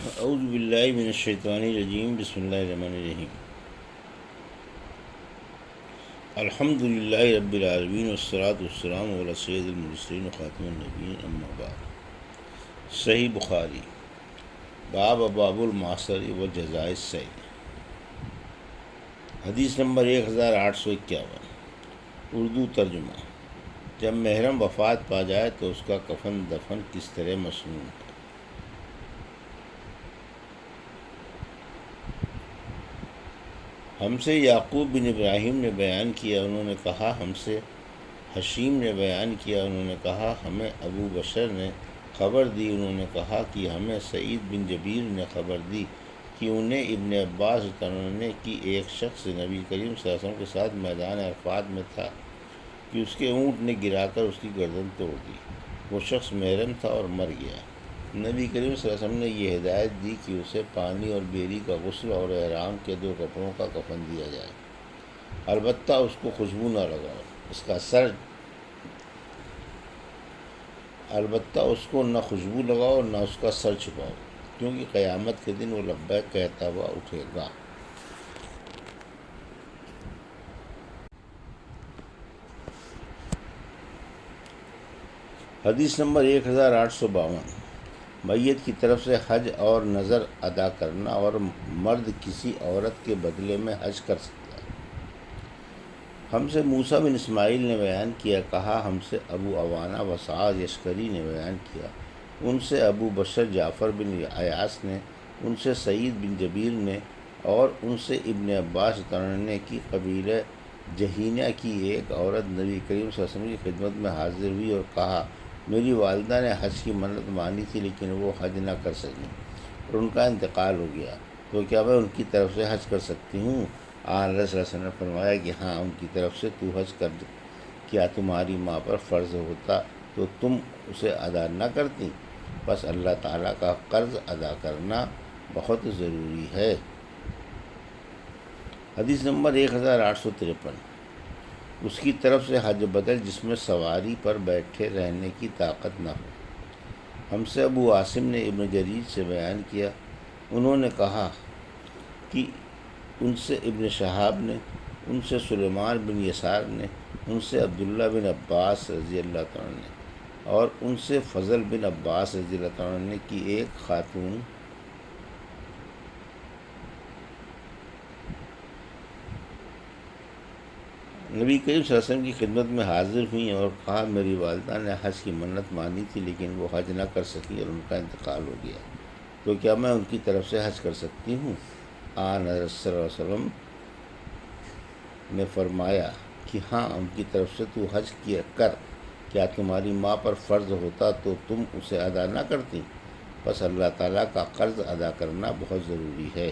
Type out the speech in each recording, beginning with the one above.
اعوذ باللہ من الشیطان الرجیم، بسم اللہ الرحمن الرحیم۔ الحمد للہ رب العالمین والصلاۃ والسلام علی سید المرسلین خاتم النبیین، اما بعد۔ صحیح بخاری، باب المعصر و جزائے السیل۔ حدیث نمبر 1851، اردو ترجمہ۔ جب محرم وفات پا جائے تو اس کا کفن دفن کس طرح مسنون ہے۔ ہم سے یعقوب بن ابراہیم نے بیان کیا، انہوں نے کہا ہم سے حشیم نے بیان کیا، انہوں نے کہا ہمیں ابو بشر نے خبر دی، انہوں نے کہا کہ ہمیں سعید بن جبیر نے خبر دی کہ انہیں ابن عباس نے کہ ایک شخص نبی کریم صلی اللہ علیہ وسلم کے ساتھ میدان عرفات میں تھا کہ اس کے اونٹ نے گرا کر اس کی گردن توڑ دی۔ وہ شخص محرم تھا اور مر گیا۔ نبی کریم صلی اللہ علیہ وسلم نے یہ ہدایت دی کہ اسے پانی اور بیری کا غسل اور احرام کے 2 کپڑوں کا کفن دیا جائے، البتہ اس کو خوشبو نہ لگاؤ، اس کو نہ خوشبو لگاؤ نہ اس کا سر چھپاؤ، کیونکہ قیامت کے دن وہ لبیک کہتا ہوا اٹھے گا۔ حدیث نمبر 1852، میت کی طرف سے حج اور نظر ادا کرنا، اور مرد کسی عورت کے بدلے میں حج کر سکتا ہے۔ ہم سے موسیٰ بن اسماعیل نے بیان کیا، کہا ہم سے ابو عوانہ وسعد یشکری نے بیان کیا، ان سے ابو بشر جعفر بن عیاس نے، ان سے سعید بن جبیر نے، اور ان سے ابن عباس نے کی قبیلہ جہینہ کی ایک عورت نبی کریم صلی اللہ علیہ وسلم کی خدمت میں حاضر ہوئی اور کہا میری والدہ نے حج کی منت مانی تھی لیکن وہ حج نہ کر سکیں اور ان کا انتقال ہو گیا، تو کیا میں ان کی طرف سے حج کر سکتی ہوں؟ اللہ صلی اللہ علیہ وسلم نے فرمایا کہ ہاں، ان کی طرف سے تو حج کر، کیا تمہاری ماں پر فرض ہوتا تو تم اسے ادا نہ کرتی؟ بس اللہ تعالیٰ کا قرض ادا کرنا بہت ضروری ہے۔ حدیث نمبر 1853، اس کی طرف سے حج بدل جس میں سواری پر بیٹھے رہنے کی طاقت نہ ہو۔ ہم سے ابو عاصم نے ابن جریر سے بیان کیا، انہوں نے کہا کہ ان سے ابن شہاب نے، ان سے سلیمان بن یسار نے، ان سے عبداللہ بن عباس رضی اللہ عنہ نے، اور ان سے فضل بن عباس رضی اللہ عنہ نے کہ ایک خاتون نبی کریم صلی اللہ علیہ وسلم کی خدمت میں حاضر ہوئیں اور کہا میری والدہ نے حج کی منت مانی تھی لیکن وہ حج نہ کر سکی اور ان کا انتقال ہو گیا، تو کیا میں ان کی طرف سے حج کر سکتی ہوں؟ حضرت صلی اللہ علیہ وسلم نے فرمایا کہ ہاں، ان کی طرف سے تو حج کیا کر، کیا تمہاری ماں پر فرض ہوتا تو تم اسے ادا نہ کرتی؟ بس اللہ تعالیٰ کا قرض ادا کرنا بہت ضروری ہے۔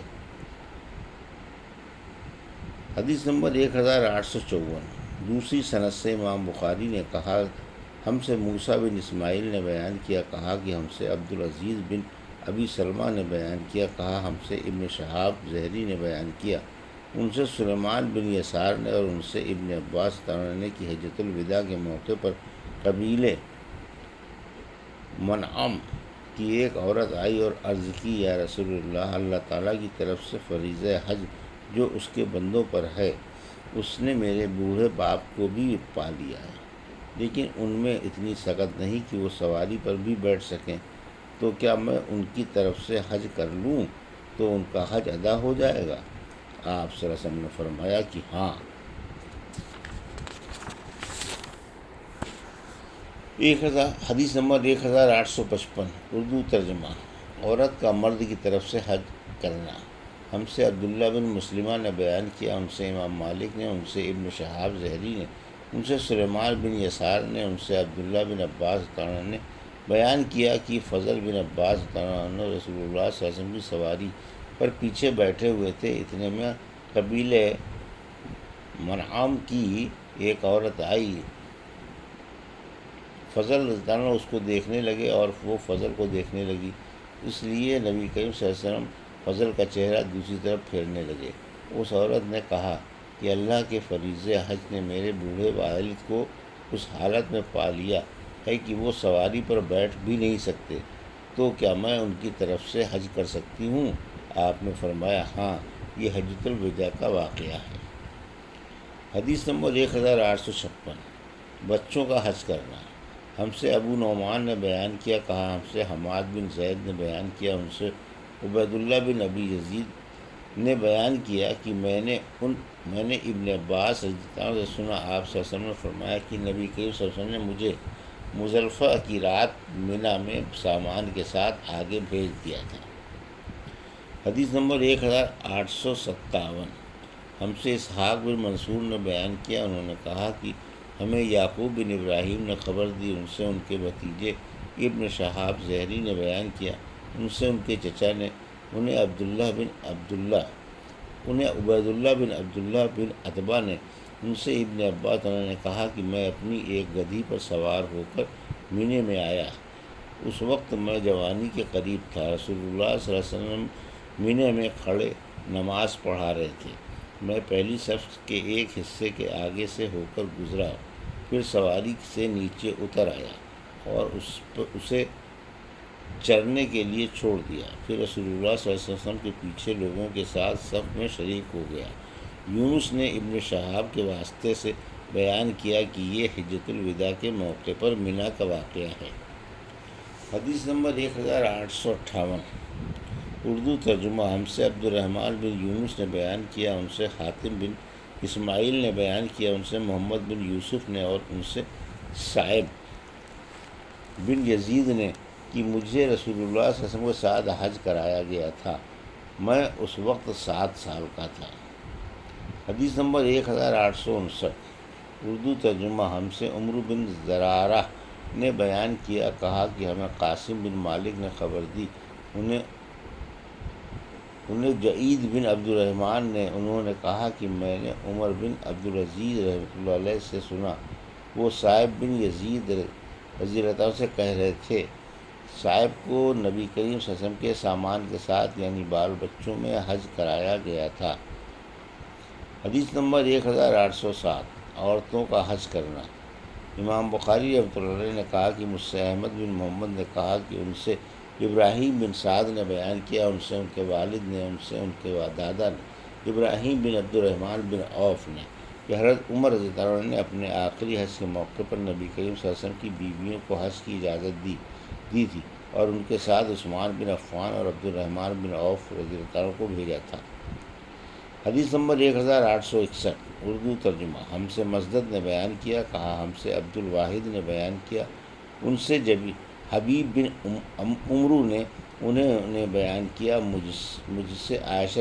حدیث نمبر 1854، دوسری سند سے امام بخاری نے کہا ہم سے موسیٰ بن اسماعیل نے بیان کیا، کہا کہ ہم سے عبدالعزیز بن ابی سلمہ نے بیان کیا، کہا ہم سے ابن شہاب زہری نے بیان کیا، ان سے سلیمان بن یسار نے، اور ان سے ابن عباس نے کہ حجۃ الوداع کے موقع پر قبیلے منعم کی ایک عورت آئی اور عرض کی یا رسول اللہ، اللہ تعالیٰ کی طرف سے فریضہ حج جو اس کے بندوں پر ہے، اس نے میرے بوڑھے باپ کو بھی پا لیا ہے، لیکن ان میں اتنی سکت نہیں کہ وہ سواری پر بھی بیٹھ سکیں، تو کیا میں ان کی طرف سے حج کر لوں تو ان کا حج ادا ہو جائے گا؟ آپ صلی اللہ علیہ وسلم نے فرمایا کہ ہاں۔ حدیث نمبر 1855، اردو ترجمہ۔ عورت کا مرد کی طرف سے حج کرنا۔ ہم سے عبداللہ بن مسلمہ نے بیان کیا، ان سے امام مالک نے، ان سے ابن شہاب زہری نے، ان سے سلیمان بن یسار نے، ان سے عبداللہ بن عباس نے بیان کیا کہ فضل بن عباس رسول اللہ صلی اللہ علیہ وسلم کی سواری پر پیچھے بیٹھے ہوئے تھے، اتنے میں قبیلے منعم کی ایک عورت آئی، فضل رضی اللہ عنہ اس کو دیکھنے لگے اور وہ فضل کو دیکھنے لگی، اس لیے نبی کریم صلی اللہ علیہ وسلم فضل کا چہرہ دوسری طرف پھیرنے لگے۔ اس عورت نے کہا کہ اللہ کے فریضہ حج نے میرے بوڑھے والد کو اس حالت میں پا لیا ہے کہ وہ سواری پر بیٹھ بھی نہیں سکتے، تو کیا میں ان کی طرف سے حج کر سکتی ہوں؟ آپ نے فرمایا ہاں، یہ حجۃ الوداع کا واقعہ ہے۔ حدیث نمبر 1856، بچوں کا حج کرنا۔ ہم سے ابو نعمان نے بیان کیا، کہا ہم سے حماد بن زید نے بیان کیا، ان سے عبید اللہ بن ابی یزید نے بیان کیا کہ میں نے ابن عباس رضی اللہ عنہ سے سنا، آپ صلی اللہ علیہ وسلم نے فرمایا کہ نبی کریم صلی اللہ علیہ وسلم نے مجھے مزدلفہ کی رات منی میں سامان کے ساتھ آگے بھیج دیا تھا۔ حدیث نمبر 1857، ہم سے اسحاق بن منصور نے بیان کیا، انہوں نے کہا کہ ہمیں یعقوب بن ابراہیم نے خبر دی، ان سے ان کے بھتیجے ابن شہاب زہری نے بیان کیا، ان سے ان کے چچا نے، انہیں عبید اللہ بن عبداللہ بن عتبہ نے، ان سے ابن عباس انہوں نے کہا کہ میں اپنی ایک گدھی پر سوار ہو کر مینے میں آیا۔ اس وقت میں جوانی کے قریب تھا۔ رسول اللہ صلی اللہ علیہ وسلم مینے میں کھڑے نماز پڑھا رہے تھے۔ میں پہلی صف کے ایک حصے کے آگے سے ہو کر گزرا، پھر سواری سے نیچے اتر آیا اور اسے چرنے کے لیے چھوڑ دیا، پھر رسول اللہ صلی اللہ علیہ وسلم کے پیچھے لوگوں کے ساتھ صف میں شریک ہو گیا۔ یونس نے ابن شہاب کے واسطے سے بیان کیا کہ یہ حجۃ الوداع کے موقع پر منی کا واقعہ ہے۔ حدیث نمبر 1858، اردو ترجمہ۔ ہم سے عبد الرحمن بن یونس نے بیان کیا، ان سے حاتم بن اسماعیل نے بیان کیا، ان سے محمد بن یوسف نے، اور ان سے صائب بن یزید نے کہ مجھے رسول اللہ صلی اللہ علیہ وسلم کے ساتھ حج کرایا گیا تھا، میں اس وقت 7 سال کا تھا۔ حدیث نمبر 1859، اردو ترجمہ۔ ہم سے عمرو بن زرارہ نے بیان کیا، کہا کہ ہمیں قاسم بن مالک نے خبر دی، انہیں جعید بن عبد الرحمن نے، انہوں نے کہا کہ میں نے عمر بن عبدالعزیز رحمۃ اللہ علیہ سے سنا، وہ صائب بن یزید رضی اللہ عنہ سے کہہ رہے تھے، صائب کو نبی کریم صلی اللہ علیہ وسلم کے سامان کے ساتھ یعنی بال بچوں میں حج کرایا گیا تھا۔ حدیث نمبر 1860، عورتوں کا حج کرنا۔ امام بخاری رحمۃ اللہ علیہ نے کہا کہ مجھ سے احمد بن محمد نے کہا کہ ان سے ابراہیم بن سعد نے بیان کیا، ان سے ان کے والد نے، ان سے ان کے دادا نے، ابراہیم بن عبد الرحمن بن عوف نے، کہ حضرت عمر رضی اللہ عنہ نے اپنے آخری حج کے موقع پر نبی کریم صلی اللہ علیہ وسلم کی بیویوں کو حج کی اجازت دی تھی، اور ان کے ساتھ عثمان بن عفان اور عبد الرحمن بن عوف رضی اللہ عنہ کو بھیجا تھا۔ حدیث نمبر 1861، اردو ترجمہ۔ ہم سے مسدد نے بیان کیا، کہا ہم سے عبد الواحد نے بیان کیا، ان سے حبیب بن عمرو نے، انہوں نے بیان کیا، مجھ سے عائشہ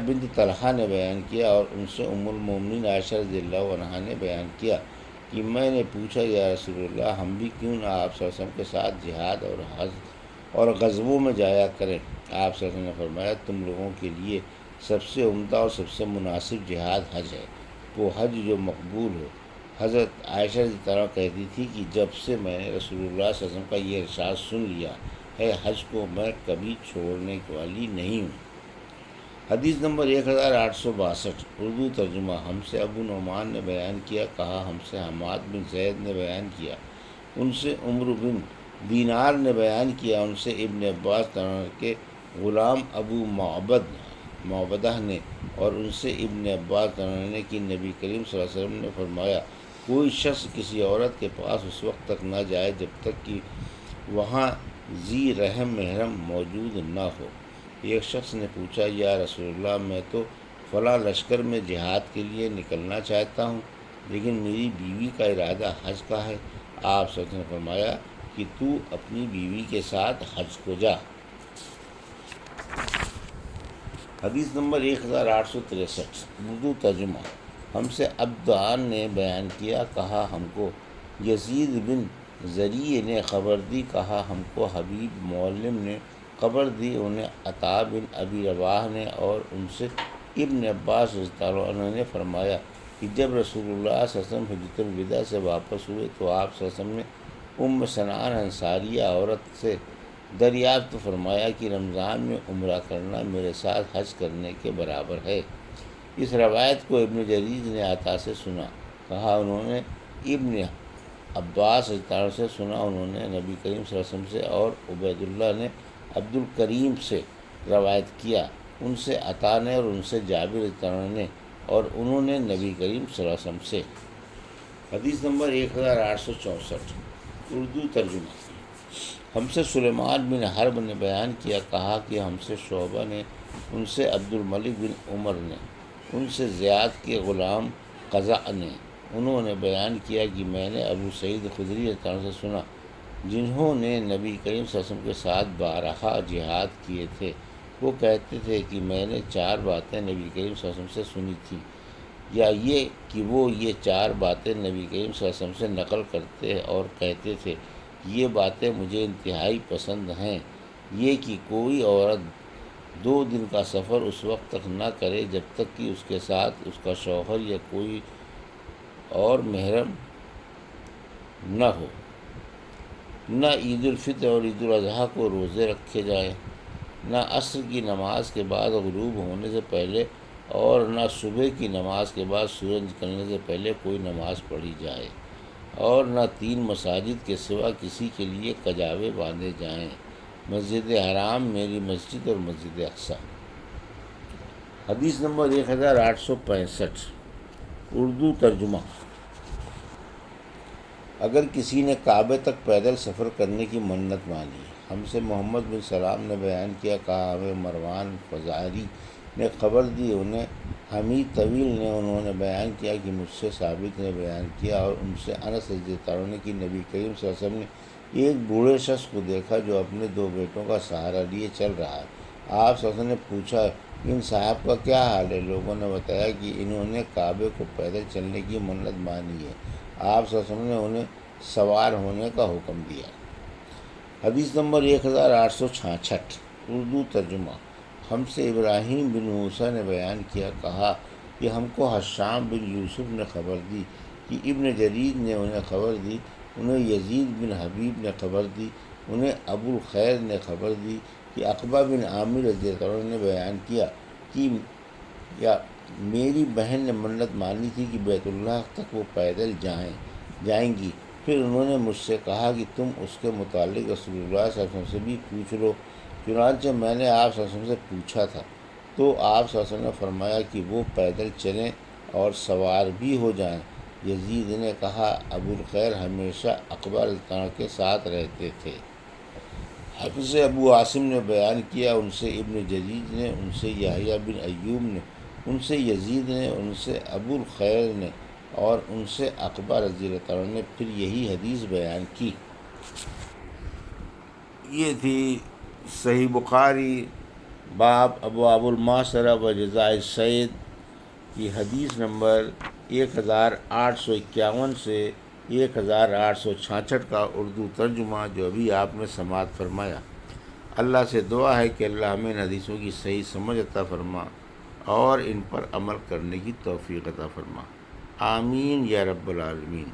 بنت طلحہ نے بیان کیا، اور ان سے ام المومنین عائشہ رضی اللہ عنہا نے بیان کیا کہ میں نے پوچھا، یا رسول اللہ، ہم بھی کیوں نہ آپ صلی اللہ علیہ وسلم کے ساتھ جہاد اور غزووں میں جایا کریں؟ آپ صلی اللہ علیہ وسلم نے فرمایا، تم لوگوں کے لیے سب سے عمدہ اور سب سے مناسب جہاد حج ہے، وہ حج جو مقبول ہو۔ حضرت عائشہ رضی اللہ عنہ کہتی تھی کہ جب سے میں نے رسول اللہ صلی اللہ علیہ وسلم کا یہ ارشاد سن لیا ہے، حج کو میں کبھی چھوڑنے والی نہیں ہوں۔ حدیث نمبر 1862، اردو ترجمہ۔ ہم سے ابو نعمان نے بیان کیا، کہا ہم سے حماد بن زید نے بیان کیا، ان سے عمرو بن دینار نے بیان کیا، ان سے ابن عباس کے غلام ابو معبدہ نے، اور ان سے ابن عباس نے کہ نبی کریم صلی اللہ علیہ وسلم نے فرمایا، کوئی شخص کسی عورت کے پاس اس وقت تک نہ جائے جب تک کہ وہاں ذی رحم محرم موجود نہ ہو۔ ایک شخص نے پوچھا، یا رسول اللہ، میں تو فلاں لشکر میں جہاد کے لیے نکلنا چاہتا ہوں، لیکن میری بیوی کا ارادہ حج کا ہے۔ آپ صلی اللہ علیہ وسلم نے فرمایا کہ تو اپنی بیوی کے ساتھ حج کو جا۔ حدیث نمبر 1863، اردو ترجمہ۔ ہم سے عبدان نے بیان کیا، کہا ہم کو یزید بن زریع نے خبر دی، کہا ہم کو حبیب معلم نے خبر دی، انہیں عطا بن ابی رباح نے، اور ان سے ابن عباس رضی اللہ عنہ نے فرمایا کہ جب رسول اللہ صلی اللہ علیہ وسلم حجۃ الوداع سے واپس ہوئے تو آپ صلی اللہ علیہ وسلم نے سنان انصاریہ عورت سے دریافت فرمایا کہ رمضان میں عمرہ کرنا میرے ساتھ حج کرنے کے برابر ہے۔ اس روایت کو ابن جریر نے عطا سے سنا، کہا انہوں نے ابن عباس رضی اللہ عنہ سے سنا، انہوں نے نبی کریم صلی اللہ علیہ وسلم سے، اور عبید اللہ نے عبد الکریم سے روایت کیا، ان سے عطا نے، اور ان سے جابر رضی اللہ عنہ نے، اور انہوں نے نبی کریم صلی اللہ علیہ وسلم سے۔ حدیث نمبر 1864، اردو ترجمہ۔ ہم سے سلیمان بن حرب نے بیان کیا، کہا کہ ہم سے شعبہ نے، ان سے عبد الملک بن عمر نے، ان سے زیاد کے غلام قزع نے، انہوں نے بیان کیا کہ میں نے ابو سعید خدری رضی اللہ عنہ سے سنا، جنہوں نے نبی کریم صلی اللہ علیہ وسلم کے ساتھ بارہا جہاد کیے تھے، وہ کہتے تھے کہ میں نے 4 باتیں نبی کریم صلی اللہ علیہ وسلم سے سنی تھیں، یا یہ کہ وہ یہ 4 باتیں نبی کریم صلی اللہ علیہ وسلم سے نقل کرتے اور کہتے تھے، یہ باتیں مجھے انتہائی پسند ہیں، یہ کہ کوئی عورت 2 دن کا سفر اس وقت تک نہ کرے جب تک کہ اس کے ساتھ اس کا شوہر یا کوئی اور محرم نہ ہو، نہ عید الفطر اور عید الاضحیٰ کو روزے رکھے جائیں، نہ عصر کی نماز کے بعد غروب ہونے سے پہلے، اور نہ صبح کی نماز کے بعد سورج نکلنے سے پہلے کوئی نماز پڑھی جائے، اور نہ 3 مساجد کے سوا کسی کے لیے کجاوے باندھے جائیں، مسجد حرام میری مسجد اور مسجد اقصیٰ۔ حدیث نمبر 1865، اردو ترجمہ۔ اگر کسی نے کعبے تک پیدل سفر کرنے کی منت مانی، ہم سے محمد بن سلام نے بیان کیا، کہا ہمیں مروان فزاری نے خبر دی، انہیں حمید طویل نے، انہوں نے بیان کیا کہ مجھ سے ثابت نے بیان کیا، اور ان سے انس رضی اللہ عنہ کہ نبی کریم صلی اللہ علیہ وسلم نے ایک بوڑھے شخص کو دیکھا جو اپنے 2 بیٹوں کا سہارا لیے چل رہا ہے۔ آپ صلی اللہ علیہ وسلم نے پوچھا، ان صاحب کا کیا حال ہے؟ لوگوں نے بتایا کہ انہوں نے کعبے کو پیدل چلنے کی منت مانی ہے۔ آپ صلی اللہ علیہ وسلم نے انہیں سوار ہونے کا حکم دیا۔ حدیث نمبر 1866، اردو ترجمہ۔ ہم سے ابراہیم بن موسیٰ نے بیان کیا، کہا کہ ہم کو حشام بن یوسف نے خبر دی کہ ابن جریر نے انہیں خبر دی، انہیں یزید بن حبیب نے خبر دی، انہیں ابو الخیر نے خبر دی کہ عقبہ بن عامر رضی اللہ عنہ نے بیان کیا کہ میری بہن نے منت مانی تھی کہ بیت اللہ تک وہ پیدل جائیں گی، پھر انہوں نے مجھ سے کہا کہ تم اس کے متعلق رسول اللہ صلی اللہ علیہ وسلم سے بھی پوچھ لو، چنانچہ میں نے آپ صلی اللہ علیہ وسلم سے پوچھا تھا، تو آپ صلی اللہ علیہ وسلم نے فرمایا کہ وہ پیدل چلیں اور سوار بھی ہو جائیں۔ یزید نے کہا، ابو الخیر ہمیشہ عقبہ رضی اللہ عنہ کے ساتھ رہتے تھے۔ حفظ ابو عاصم نے بیان کیا، ان سے ابن جریج نے، ان سے یحییٰ بن ایوب نے، ان سے یزید نے، ان سے ابو الخیر نے، اور ان سے عقبہ رضی اللہ عنہ نے پھر یہی حدیث بیان کی۔ یہ تھی صحیح بخاری باب ابواب المعصرہ و جزاء الصید کی حدیث نمبر 1851 سے 1866 کا اردو ترجمہ، جو ابھی آپ نے سماعت فرمایا۔ اللہ سے دعا ہے کہ اللہ ہمیں ان حدیثوں کی صحیح سمجھ عطا فرما اور ان پر عمل کرنے کی توفیق عطا فرما، آمین یا رب العالمین۔